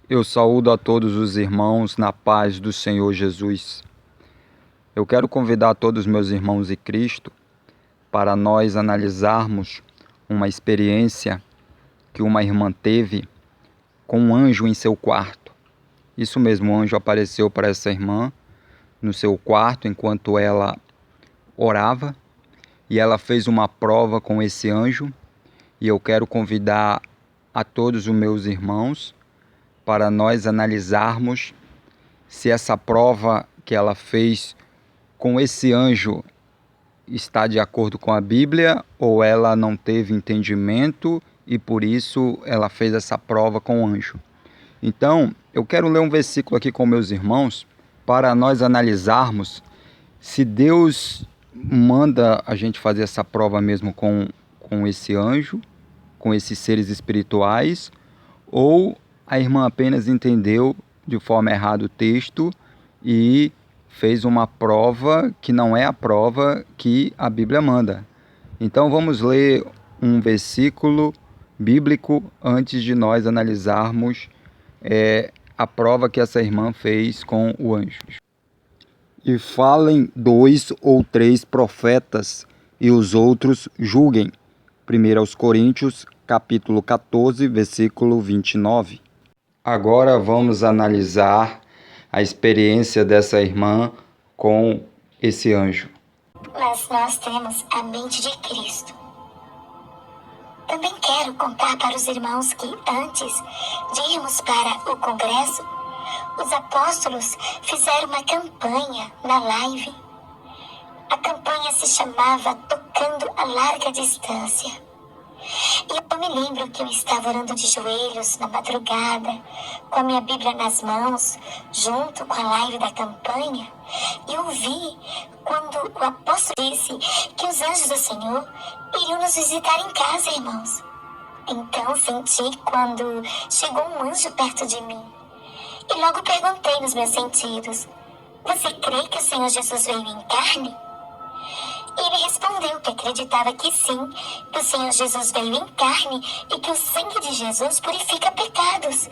Eu saúdo a todos os irmãos na paz do Senhor Jesus. Eu quero convidar todos os meus irmãos em Cristo para nós analisarmos uma experiência que uma irmã teve com um anjo em seu quarto. Isso mesmo, o anjo apareceu para essa irmã no seu quarto enquanto ela orava e ela fez uma prova com esse anjo. E eu quero convidar a todos os meus irmãos para nós analisarmos se essa prova que ela fez com esse anjo está de acordo com a Bíblia ou ela não teve entendimento e por isso ela fez essa prova com o anjo. Então, eu quero ler um versículo aqui com meus irmãos para nós analisarmos se Deus manda a gente fazer essa prova mesmo com esse anjo, com esses seres espirituais, ou a irmã apenas entendeu de forma errada o texto e fez uma prova que não é a prova que a Bíblia manda. Então vamos ler um versículo bíblico antes de nós analisarmos a prova que essa irmã fez com o anjo. E falem 2 ou 3 profetas, e os outros julguem. 1 aos Coríntios, capítulo 14, versículo 29. Agora vamos analisar a experiência dessa irmã com esse anjo. Mas nós temos a mente de Cristo. Também quero contar para os irmãos que antes de irmos para o congresso, os apóstolos fizeram uma campanha na live. A campanha se chamava Tocando a Larga Distância. E eu me lembro que eu estava orando de joelhos na madrugada, com a minha Bíblia nas mãos, junto com a live da campanha, e eu vi quando o apóstolo disse que os anjos do Senhor iriam nos visitar em casa, irmãos. Então senti quando chegou um anjo perto de mim. E logo perguntei nos meus sentidos: você crê que o Senhor Jesus veio em carne? E ele respondeu que acreditava que sim, que o Senhor Jesus veio em carne e que o sangue de Jesus purifica pecados.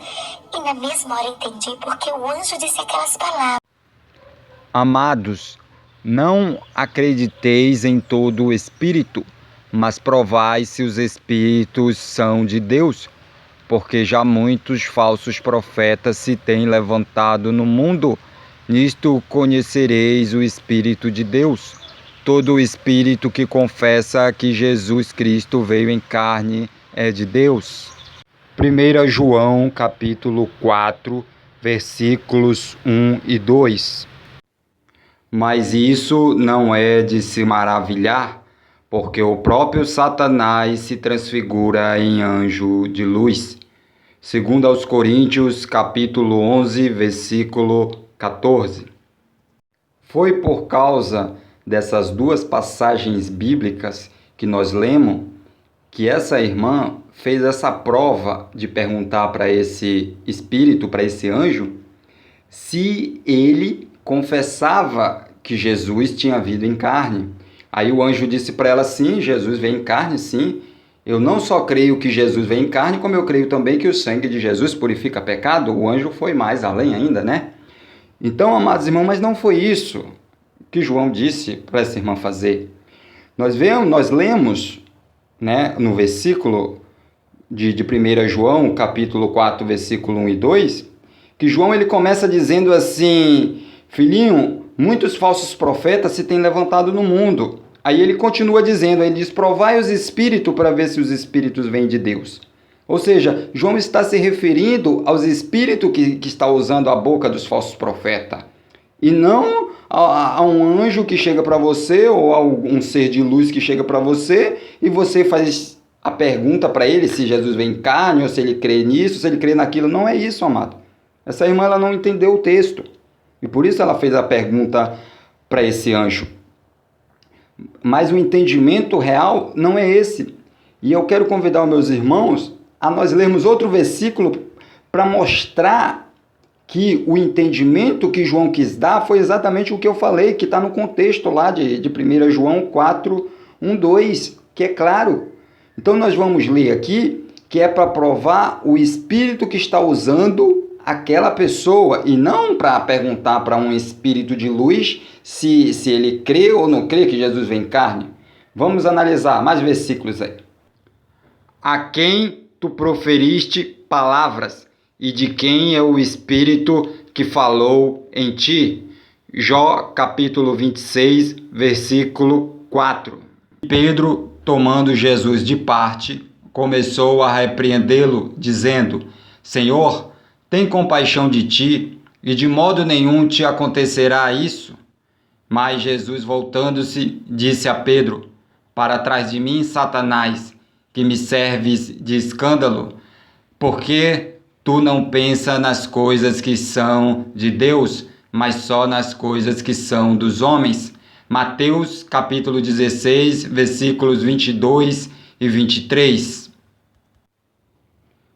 E na mesma hora entendi porque o anjo disse aquelas palavras. Amados, não acrediteis em todo o espírito, mas provai se os espíritos são de Deus, porque já muitos falsos profetas se têm levantado no mundo. Nisto conhecereis o Espírito de Deus. Todo o espírito que confessa que Jesus Cristo veio em carne é de Deus. 1 João, capítulo 4, versículos 1 e 2. Mas isso não é de se maravilhar, porque o próprio Satanás se transfigura em anjo de luz. 2 aos Coríntios, capítulo 11, versículo 14. Foi por causa dessas duas passagens bíblicas que nós lemos que essa irmã fez essa prova de perguntar para esse espírito, para esse anjo, se ele confessava que Jesus tinha vindo em carne. Aí o anjo disse para ela: sim, Jesus veio em carne, sim. Eu não só creio que Jesus veio em carne, como eu creio também que o sangue de Jesus purifica pecado. O anjo foi mais além ainda, né? Então, amados irmãos, mas não foi isso que João disse para essa irmã fazer. Nós lemos, né, no versículo de 1 João, capítulo 4, versículo 1 e 2, que João ele começa dizendo assim: filhinho, muitos falsos profetas se têm levantado no mundo. Aí ele continua dizendo, ele diz: provai os espíritos para ver se os espíritos vêm de Deus. Ou seja, João está se referindo aos espíritos que está usando a boca dos falsos profetas. E não a um anjo que chega para você ou a um ser de luz que chega para você e você faz a pergunta para ele se Jesus vem em carne ou se ele crê nisso, se ele crê naquilo. Não é isso, amado. Essa irmã ela não entendeu o texto e por isso ela fez a pergunta para esse anjo. Mas o entendimento real não é esse. E eu quero convidar os meus irmãos a nós lermos outro versículo para mostrar que o entendimento que João quis dar foi exatamente o que eu falei, que está no contexto lá de 1 João 4, 1, 2, que é claro. Então nós vamos ler aqui que é para provar o espírito que está usando aquela pessoa e não para perguntar para um espírito de luz se ele crê ou não crê que Jesus vem em carne. Vamos analisar mais versículos aí. A quem tu proferiste palavras e de quem é o Espírito que falou em ti? Jó capítulo 26, versículo 4. Pedro, tomando Jesus de parte, começou a repreendê-lo, dizendo: Senhor, tem compaixão de ti, e de modo nenhum te acontecerá isso. Mas Jesus, voltando-se, disse a Pedro: Para trás de mim, Satanás, que me serves de escândalo, porque tu não pensas nas coisas que são de Deus, mas só nas coisas que são dos homens. Mateus capítulo 16, versículos 22 e 23.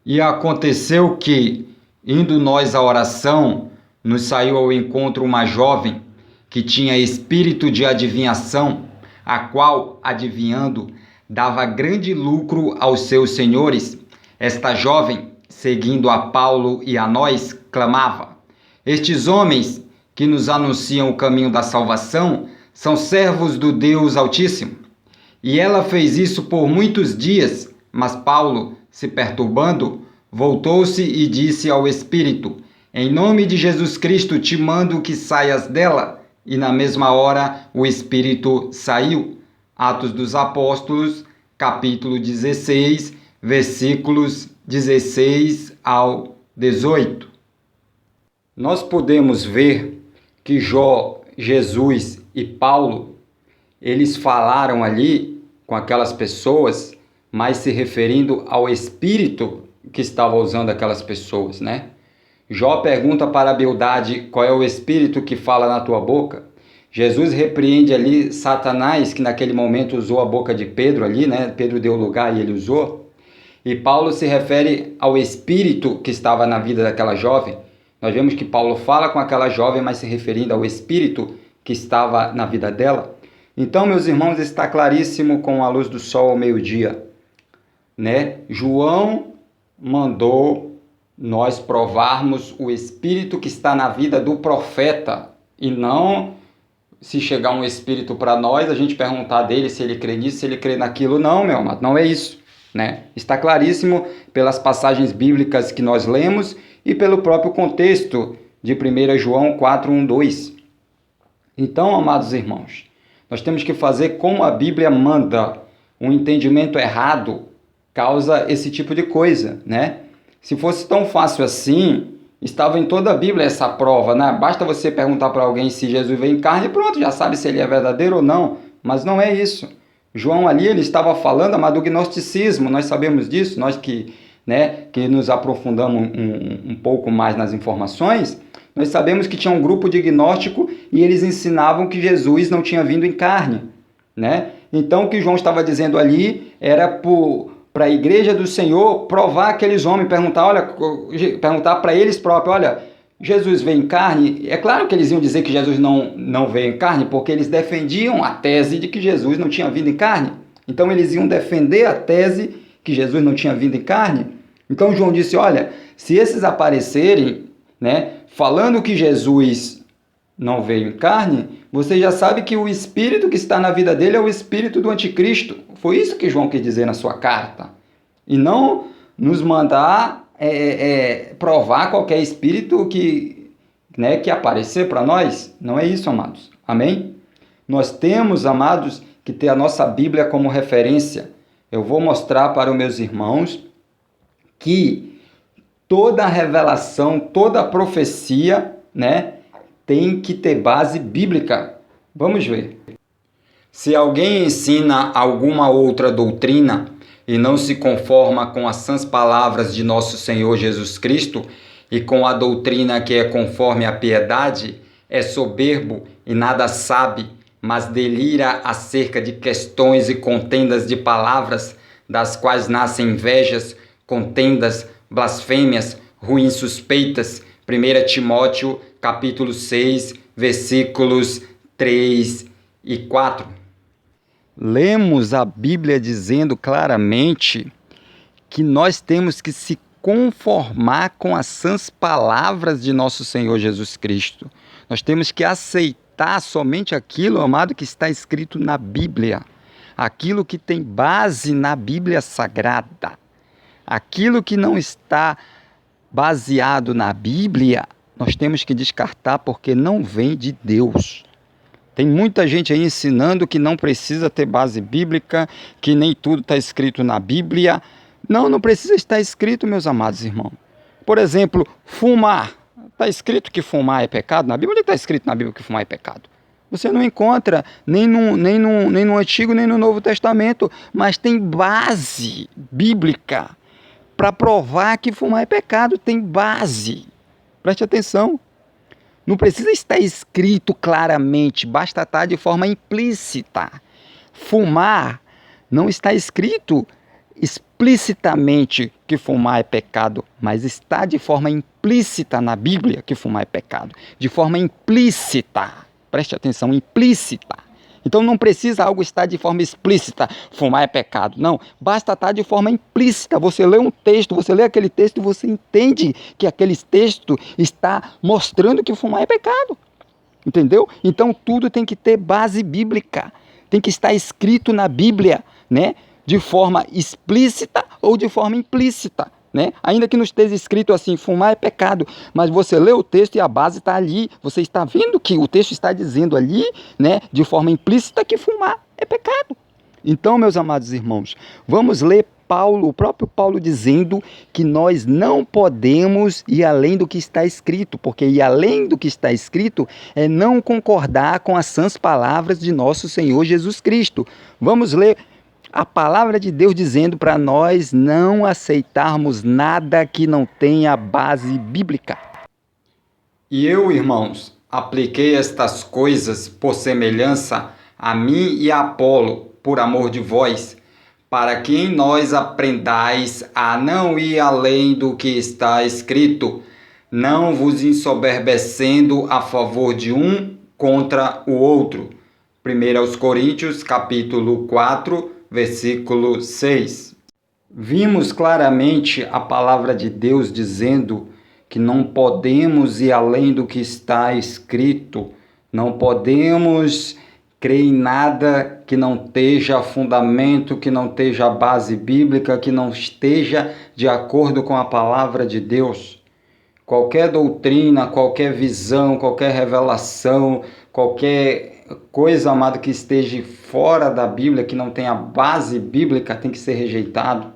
E aconteceu que, indo nós à oração, nos saiu ao encontro uma jovem que tinha espírito de adivinhação, a qual, adivinhando, dava grande lucro aos seus senhores. Esta jovem, seguindo a Paulo e a nós, clamava: Estes homens que nos anunciam o caminho da salvação são servos do Deus Altíssimo. E ela fez isso por muitos dias, mas Paulo, se perturbando, voltou-se e disse ao Espírito: Em nome de Jesus Cristo te mando que saias dela. E na mesma hora o Espírito saiu. Atos dos Apóstolos, capítulo 16, versículos 16 ao 18. Nós podemos ver que Jó, Jesus e Paulo, eles falaram ali com aquelas pessoas, mas se referindo ao Espírito que estava usando aquelas pessoas, né? Jó pergunta para Bildade: qual é o Espírito que fala na tua boca? Jesus repreende ali Satanás, que naquele momento usou a boca de Pedro ali, né? Pedro deu lugar e ele usou. E Paulo se refere ao Espírito que estava na vida daquela jovem. Nós vemos que Paulo fala com aquela jovem, mas se referindo ao Espírito que estava na vida dela. Então, meus irmãos, está claríssimo com a luz do sol ao meio-dia, né? João mandou nós provarmos o Espírito que está na vida do profeta, e não se chegar um Espírito para nós, a gente perguntar dele se ele crê nisso, se ele crê naquilo. Não, meu amado, não é isso, né? Está claríssimo pelas passagens bíblicas que nós lemos e pelo próprio contexto de 1 João 4, 1, 2. Então, amados irmãos, nós temos que fazer como a Bíblia manda. Um entendimento errado causa esse tipo de coisa, né? Se fosse tão fácil assim, estava em toda a Bíblia essa prova, né? Basta você perguntar para alguém se Jesus veio em carne e pronto, já sabe se ele é verdadeiro ou não. Mas não é isso. João ali, ele estava falando, mas do gnosticismo, nós sabemos disso, nós que nos aprofundamos um pouco mais nas informações, nós sabemos que tinha um grupo de gnóstico e eles ensinavam que Jesus não tinha vindo em carne, né? Então o que João estava dizendo ali era para a igreja do Senhor provar aqueles homens, perguntar para eles próprios: olha, Jesus veio em carne? É claro que eles iam dizer que Jesus não veio em carne, porque eles defendiam a tese de que Jesus não tinha vindo em carne. Então eles iam defender a tese que Jesus não tinha vindo em carne. Então João disse: olha, se esses aparecerem, né, falando que Jesus não veio em carne, você já sabe que o espírito que está na vida dele é o espírito do anticristo. Foi isso que João quis dizer na sua carta. E não nos mandar provar qualquer espírito que aparecer para nós. Não é isso, amados. Amém? Nós temos, amados, que ter a nossa Bíblia como referência. Eu vou mostrar para os meus irmãos que toda a revelação, toda a profecia, né, tem que ter base bíblica. Vamos ver. Se alguém ensina alguma outra doutrina e não se conforma com as sãs palavras de nosso Senhor Jesus Cristo e com a doutrina que é conforme a piedade, é soberbo e nada sabe, mas delira acerca de questões e contendas de palavras, das quais nascem invejas, contendas, blasfêmias, ruins suspeitas. 1 Timóteo, capítulo 6, versículos 3 e 4. Lemos a Bíblia dizendo claramente que nós temos que se conformar com as sãs palavras de nosso Senhor Jesus Cristo. Nós temos que aceitar somente aquilo, amado, que está escrito na Bíblia. Aquilo que tem base na Bíblia Sagrada. Aquilo que não está baseado na Bíblia, nós temos que descartar porque não vem de Deus. Tem muita gente aí ensinando que não precisa ter base bíblica, que nem tudo está escrito na Bíblia. Não precisa estar escrito, meus amados irmãos. Por exemplo, fumar. Está escrito que fumar é pecado na Bíblia? Onde está escrito na Bíblia que fumar é pecado? Você não encontra nem no Antigo nem no Novo Testamento, mas tem base bíblica para provar que fumar é pecado. Tem base. Preste atenção. Não precisa estar escrito claramente, basta estar de forma implícita. Fumar não está escrito explicitamente que fumar é pecado, mas está de forma implícita na Bíblia que fumar é pecado. De forma implícita. Preste atenção, implícita. Então não precisa algo estar de forma explícita, fumar é pecado. Não, basta estar de forma implícita. Você lê um texto, você lê aquele texto e você entende que aquele texto está mostrando que fumar é pecado. Entendeu? Então tudo tem que ter base bíblica. Tem que estar escrito na Bíblia, né? De forma explícita ou de forma implícita. Né? Ainda que não esteja escrito assim, fumar é pecado, mas você lê o texto e a base está ali, você está vendo que o texto está dizendo ali, né, de forma implícita, que fumar é pecado. Então, meus amados irmãos, vamos ler o próprio Paulo dizendo que nós não podemos ir além do que está escrito, porque ir além do que está escrito é não concordar com as sãs palavras de nosso Senhor Jesus Cristo. Vamos ler a palavra de Deus dizendo para nós não aceitarmos nada que não tenha base bíblica. E eu, irmãos, apliquei estas coisas por semelhança a mim e a Apolo, por amor de vós, para que em nós aprendais a não ir além do que está escrito, não vos ensoberbecendo a favor de um contra o outro. 1 Coríntios, capítulo 4, versículo 6. Vimos claramente a palavra de Deus dizendo que não podemos ir além do que está escrito, não podemos crer em nada que não esteja fundamento, que não esteja base bíblica, que não esteja de acordo com a palavra de Deus. Qualquer doutrina, qualquer visão, qualquer revelação, qualquer coisa, amado, que esteja fora da Bíblia, que não tenha base bíblica, tem que ser rejeitado.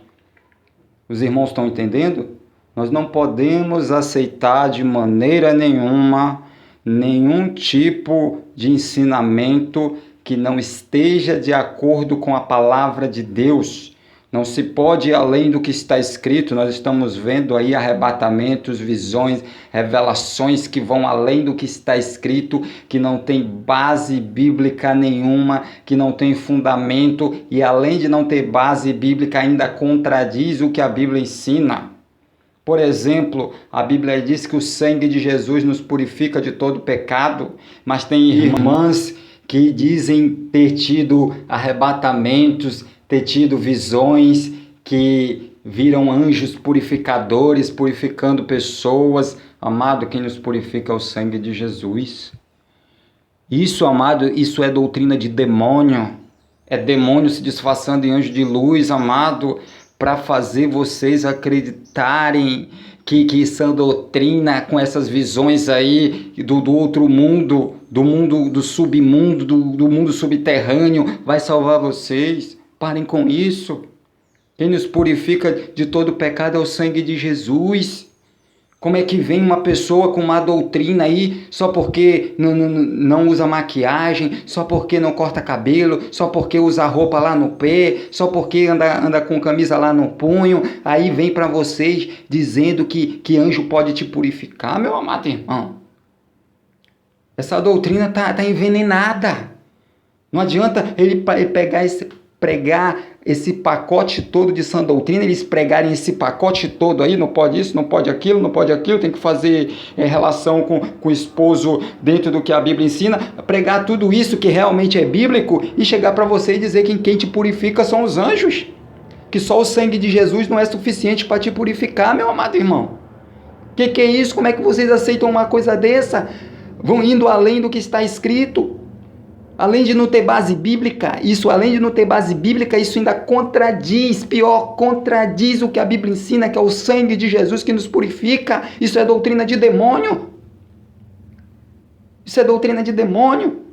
Os irmãos estão entendendo? Nós não podemos aceitar de maneira nenhuma nenhum tipo de ensinamento que não esteja de acordo com a palavra de Deus. Não se pode ir além do que está escrito. Nós estamos vendo aí arrebatamentos, visões, revelações que vão além do que está escrito, que não tem base bíblica nenhuma, que não tem fundamento e, além de não ter base bíblica, ainda contradiz o que a Bíblia ensina. Por exemplo, a Bíblia diz que o sangue de Jesus nos purifica de todo pecado, mas tem irmãs que dizem ter tido arrebatamentos, ter tido visões, que viram anjos purificadores, purificando pessoas. Amado, quem nos purifica é o sangue de Jesus. Isso, amado, isso é doutrina de demônio. É demônio se disfarçando em anjo de luz, amado, para fazer vocês acreditarem que essa doutrina, com essas visões aí do outro mundo, do submundo, do mundo subterrâneo, vai salvar vocês. Parem com isso. Quem nos purifica de todo pecado é o sangue de Jesus. Como é que vem uma pessoa com uma doutrina aí só porque não usa maquiagem, só porque não corta cabelo, só porque usa roupa lá no pé, só porque anda com camisa lá no punho, aí vem para vocês dizendo que anjo pode te purificar, meu amado irmão? Essa doutrina tá envenenada. Não adianta ele pregar esse pacote todo de sã doutrina, eles pregarem esse pacote todo aí, não pode isso, não pode aquilo, tem que fazer relação com o esposo dentro do que a Bíblia ensina, pregar tudo isso que realmente é bíblico e chegar para você e dizer que quem te purifica são os anjos. que só o sangue de Jesus não é suficiente para te purificar, meu amado irmão. Que é isso? Como é que vocês aceitam uma coisa dessa? Vão indo além do que está escrito. Além de não ter base bíblica, isso ainda contradiz, pior, contradiz o que a Bíblia ensina, que é o sangue de Jesus que nos purifica. Isso é doutrina de demônio. Isso é doutrina de demônio.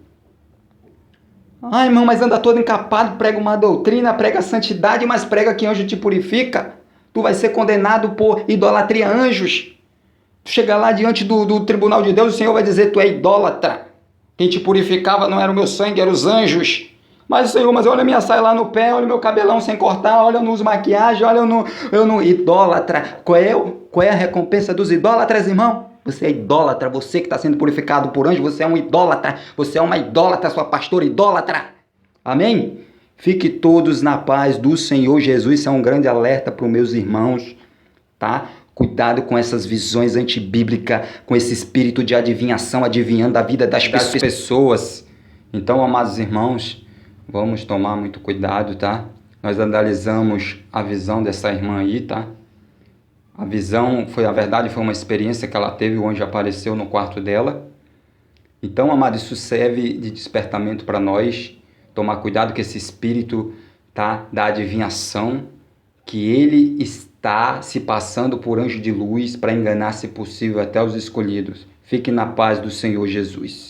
Ai, irmão, mas anda todo encapado, prega uma doutrina, prega a santidade, mas prega que anjo te purifica. Tu vai ser condenado por idolatria a anjos. Tu chega lá diante do tribunal de Deus, o Senhor vai dizer, tu é idólatra. Quem te purificava não era o meu sangue, eram os anjos. Mas, Senhor, olha a minha saia lá no pé, olha o meu cabelão sem cortar, olha eu não uso maquiagem, olha eu não... Idólatra. Qual é a recompensa dos idólatras, irmão? Você é idólatra, você que está sendo purificado por anjo, você é um idólatra, você é uma idólatra, sua pastora idólatra. Amém? Fique todos na paz do Senhor Jesus, isso é um grande alerta para os meus irmãos, tá? Cuidado com essas visões antibíblicas, com esse espírito de adivinhação, adivinhando a vida das pessoas. Então, amados irmãos, vamos tomar muito cuidado, tá? Nós analisamos a visão dessa irmã aí, tá? A visão, foi uma experiência que ela teve, o anjo apareceu no quarto dela. Então, amado, isso serve de despertamento para nós, tomar cuidado com esse espírito, tá, da adivinhação, que ele está se passando por anjo de luz para enganar, se possível, até os escolhidos. Fique na paz do Senhor Jesus.